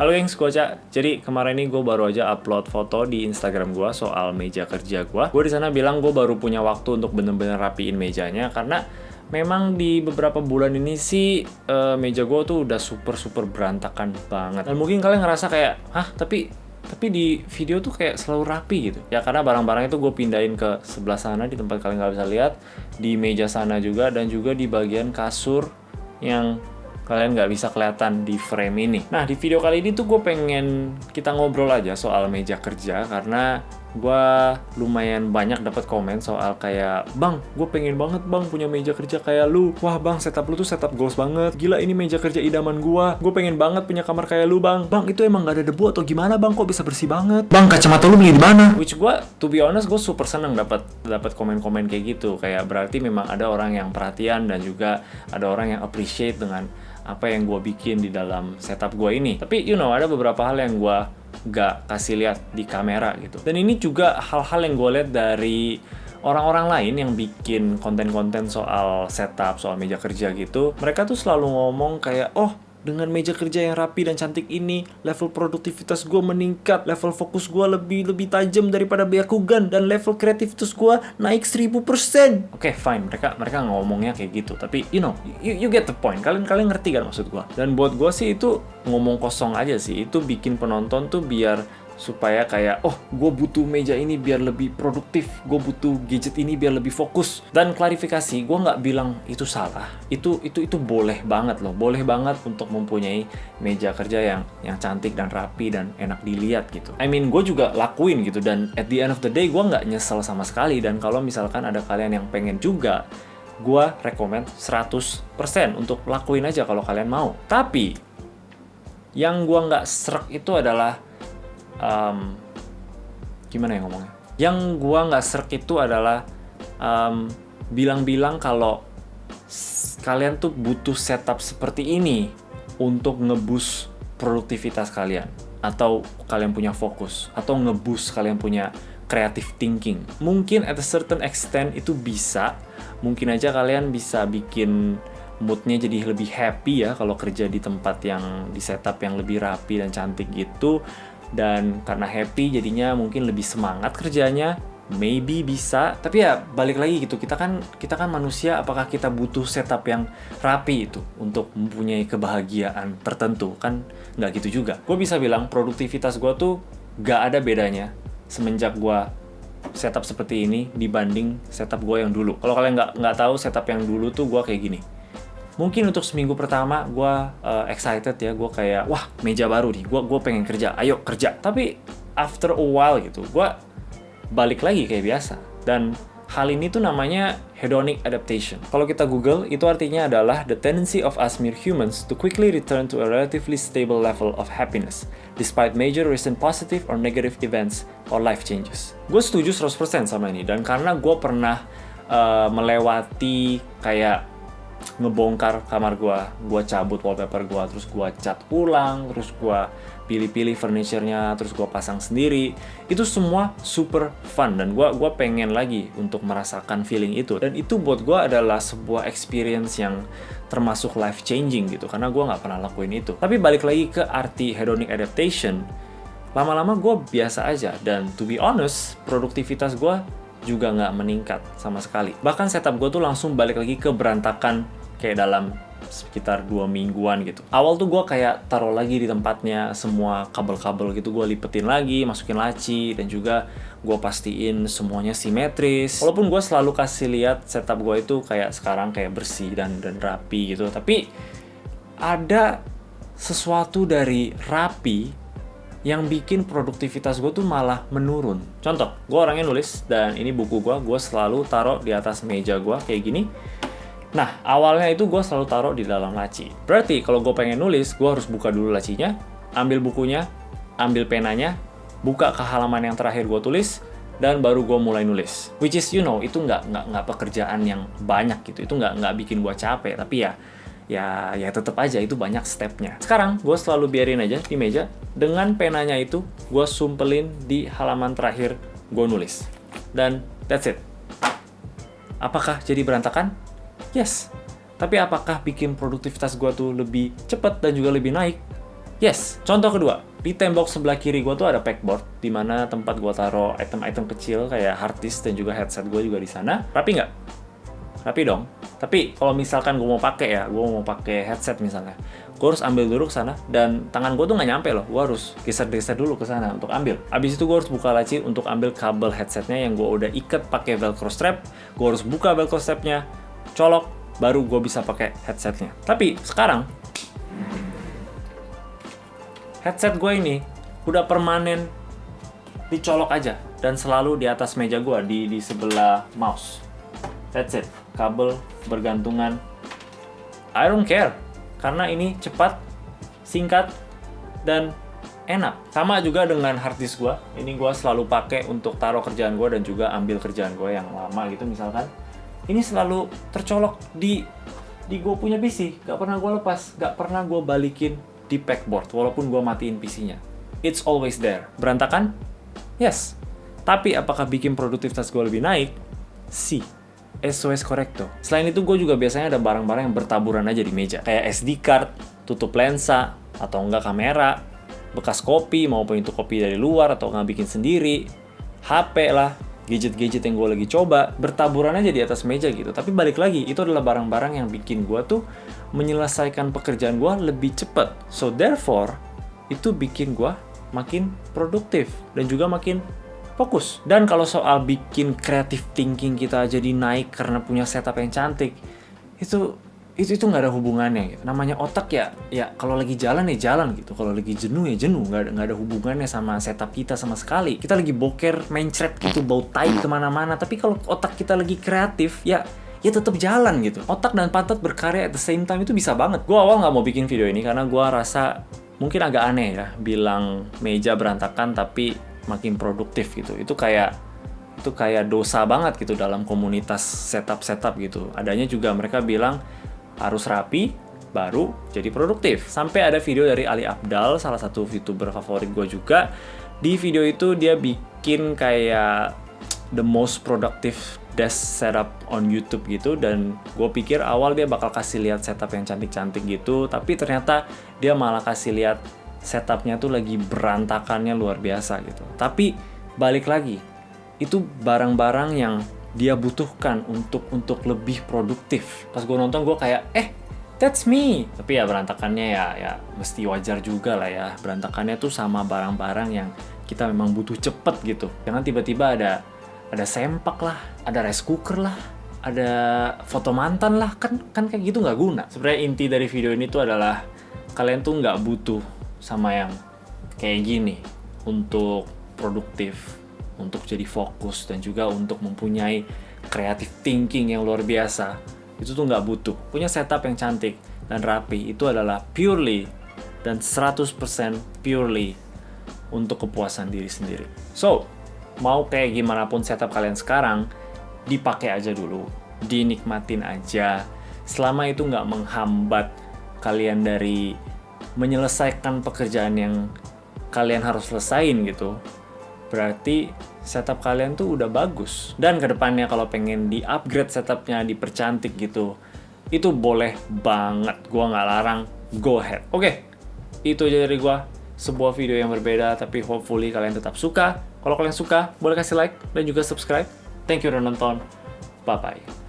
Halo gengs, gue Ca. Jadi kemarin ini gue baru aja upload foto di Instagram gue soal meja kerja gue. Gue di sana bilang gue baru punya waktu untuk bener-bener rapiin mejanya karena memang di beberapa bulan ini sih meja gue tuh udah super berantakan banget. Dan mungkin kalian ngerasa kayak, hah tapi di video tuh kayak selalu rapi gitu. Ya karena barang-barang itu gue pindahin ke sebelah sana di tempat kalian nggak bisa lihat, di meja sana juga, dan juga di bagian kasur yang kalian nggak bisa kelihatan di frame ini. Nah, di video kali ini tuh gue pengen kita ngobrol aja soal meja kerja karena gue lumayan banyak dapat komen soal kayak, "Bang, gue pengen banget bang punya meja kerja kayak lu. Wah bang, setup lu tuh setup goals banget. Gila, ini meja kerja idaman gue. Gue pengen banget punya kamar kayak lu bang. Bang, itu emang gak ada debu atau gimana bang? Kok bisa bersih banget? Bang, kacamata lu beli di mana?" Which gue, to be honest, gue super seneng dapat komen-komen kayak gitu. Kayak berarti memang ada orang yang perhatian dan juga ada orang yang appreciate dengan apa yang gue bikin di dalam setup gue ini. Tapi ada beberapa hal yang gue gak kasih lihat di kamera gitu. Dan ini juga hal-hal yang gue lihat dari orang-orang lain yang bikin konten-konten soal setup, soal meja kerja gitu. Mereka tuh selalu ngomong kayak, "Oh, dengan meja kerja yang rapi dan cantik ini, level produktivitas gue meningkat, level fokus gue lebih tajam daripada Byakugan, dan level kreativitas gue naik 1000%. Oke, fine, mereka ngomongnya kayak gitu. Tapi you get the point. Kalian ngerti kan maksud gue? Dan buat gue sih itu ngomong kosong aja sih. Itu bikin penonton tuh biar supaya kayak, oh, gue butuh meja ini biar lebih produktif, gue butuh gadget ini biar lebih fokus. Dan klarifikasi, gue nggak bilang itu salah. Itu boleh banget loh, boleh banget untuk mempunyai meja kerja yang cantik dan rapi dan enak dilihat gitu. I mean, gue juga lakuin gitu, dan at the end of the day gue nggak nyesel sama sekali. Dan kalau misalkan ada kalian yang pengen juga, gue rekomend 100% untuk lakuin aja kalau kalian mau. Tapi yang gue nggak srek itu adalah gimana ya ngomongnya? Yang gua nggak serk itu adalah bilang-bilang kalau kalian tuh butuh setup seperti ini untuk nge-boost produktivitas kalian, atau kalian punya fokus, atau nge-boost kalian punya creative thinking. Mungkin at a certain extent itu bisa, mungkin aja kalian bisa bikin moodnya jadi lebih happy ya kalau kerja di tempat yang di setup yang lebih rapi dan cantik gitu. Dan karena happy jadinya mungkin lebih semangat kerjanya, maybe bisa. Tapi ya balik lagi gitu, kita kan manusia, apakah kita butuh setup yang rapi itu untuk mempunyai kebahagiaan tertentu? Kan nggak gitu juga. Gue bisa bilang produktivitas gue tuh nggak ada bedanya semenjak gue setup seperti ini dibanding setup gue yang dulu. Kalau kalian nggak tahu setup yang dulu tuh gue kayak gini. Mungkin untuk seminggu pertama gue excited ya, gue kayak, wah meja baru nih, gue pengen kerja, ayo kerja. Tapi after a while gitu, gue balik lagi kayak biasa. Dan hal ini tuh namanya hedonic adaptation. Kalau kita Google, itu artinya adalah the tendency of us mere humans to quickly return to a relatively stable level of happiness despite major recent positive or negative events or life changes. Gue setuju 100% sama ini, dan karena gue pernah melewati kayak ngebongkar kamar gue cabut wallpaper gue, terus gue cat ulang, terus gue pilih-pilih furniture-nya, terus gue pasang sendiri. Itu semua super fun, dan gue pengen lagi untuk merasakan feeling itu. Dan itu buat gue adalah sebuah experience yang termasuk life changing gitu, karena gue nggak pernah lakuin itu. Tapi balik lagi ke arti hedonic adaptation, lama-lama gue biasa aja, dan to be honest, produktivitas gue juga nggak meningkat sama sekali. Bahkan setup gue tuh langsung balik lagi ke berantakan kayak dalam sekitar 2 mingguan gitu. Awal tuh gue kayak taruh lagi di tempatnya semua kabel-kabel gitu, gue lipetin lagi, masukin laci, dan juga gue pastiin semuanya simetris. Walaupun gue selalu kasih lihat setup gue itu kayak sekarang kayak bersih dan rapi gitu, tapi ada sesuatu dari rapi yang bikin produktivitas gue tuh malah menurun. Contoh, gue orangnya nulis, dan ini buku gue selalu taruh di atas meja gue kayak gini. Nah, awalnya itu gue selalu taruh di dalam laci. Berarti kalau gue pengen nulis, gue harus buka dulu lacinya, ambil bukunya, ambil penanya, buka ke halaman yang terakhir gue tulis, dan baru gue mulai nulis. Which is, itu nggak pekerjaan yang banyak gitu. Itu nggak bikin gue capek, tapi ya tetap aja itu banyak stepnya. Sekarang gue selalu biarin aja di meja, dengan penanya itu gue sumpelin di halaman terakhir gue nulis, dan that's it. Apakah jadi berantakan? Yes. Tapi apakah bikin produktivitas gue tuh lebih cepat dan juga lebih naik? Yes, contoh kedua, di tembok sebelah kiri gue tuh ada pegboard, di mana tempat gue taruh item-item kecil kayak hard disk dan juga headset gue juga di sana. Rapi nggak? Rapi dong. Tapi kalau misalkan gue mau pakai headset misalnya, gue harus ambil dulu ke sana dan tangan gue tuh nggak nyampe loh. Gue harus geser-geser dulu ke sana untuk ambil. Abis itu gue harus buka laci untuk ambil kabel headsetnya yang gue udah ikat pakai velcro strap. Gue harus buka velcro strapnya, colok, baru gue bisa pakai headsetnya. Tapi sekarang headset gue ini udah permanen dicolok aja dan selalu di atas meja gue di sebelah mouse. That's it. Kabel bergantungan. I don't care karena ini cepat, singkat, dan enak. Sama juga dengan hard disk gue. Ini gue selalu pakai untuk taruh kerjaan gue dan juga ambil kerjaan gue yang lama gitu misalkan. Ini selalu tercolok di gue punya PC. Gak pernah gue lepas, gak pernah gue balikin di pegboard walaupun gue matiin PC-nya. It's always there. Berantakan? Yes. Tapi apakah bikin produktivitas gue lebih naik? Si. Eso es correcto. Selain itu gue juga biasanya ada barang-barang yang bertaburan aja di meja. Kayak SD card, tutup lensa, atau enggak kamera, bekas kopi maupun itu kopi dari luar atau nggak bikin sendiri, HP lah, gadget-gadget yang gue lagi coba, bertaburan aja di atas meja gitu. Tapi balik lagi, itu adalah barang-barang yang bikin gue tuh menyelesaikan pekerjaan gue lebih cepat. So therefore, itu bikin gue makin produktif dan juga makin fokus. Dan kalau soal bikin creative thinking kita jadi naik karena punya setup yang cantik, itu nggak ada hubungannya gitu. Namanya otak ya kalau lagi jalan ya jalan gitu. Kalau lagi jenuh ya jenuh. Nggak ada hubungannya sama setup kita sama sekali. Kita lagi boker, mencret gitu, bau tai kemana-mana. Tapi kalau otak kita lagi kreatif ya tetap jalan gitu. Otak dan pantat berkarya at the same time itu bisa banget. Gue awal nggak mau bikin video ini karena gue rasa mungkin agak aneh ya bilang meja berantakan tapi makin produktif gitu. Itu kayak dosa banget gitu dalam komunitas setup gitu. Adanya juga mereka bilang harus rapi baru jadi produktif. Sampai ada video dari Ali Abdal, salah satu YouTuber favorit gue juga. Di video itu dia bikin kayak the most productive desk setup on YouTube gitu, dan gue pikir awal dia bakal kasih lihat setup yang cantik-cantik gitu, tapi ternyata dia malah kasih lihat setupnya tuh lagi berantakannya luar biasa gitu. Tapi balik lagi, itu barang-barang yang dia butuhkan untuk lebih produktif. Pas gue nonton gue kayak that's me. Tapi ya berantakannya ya mesti wajar juga lah ya. Berantakannya tuh sama barang-barang yang kita memang butuh cepet gitu. Jangan tiba-tiba ada sempak lah, ada rice cooker lah, ada foto mantan lah, kan kayak gitu nggak guna. Sebenarnya inti dari video ini tuh adalah kalian tuh nggak butuh sama yang kayak gini untuk produktif, untuk jadi fokus, dan juga untuk mempunyai creative thinking yang luar biasa. Itu tuh nggak butuh. Punya setup yang cantik dan rapi itu adalah purely dan 100% purely untuk kepuasan diri sendiri. So, mau kayak gimana pun setup kalian sekarang, dipakai aja dulu, dinikmatin aja. Selama itu nggak menghambat kalian dari menyelesaikan pekerjaan yang kalian harus selesain gitu, berarti setup kalian tuh udah bagus. Dan kedepannya kalau pengen di-upgrade setupnya, dipercantik gitu, itu boleh banget, gua nggak larang, go ahead. Oke, itu aja dari gua. Sebuah video yang berbeda, tapi hopefully kalian tetap suka. Kalau kalian suka, boleh kasih like dan juga subscribe. Thank you udah nonton. Bye-bye.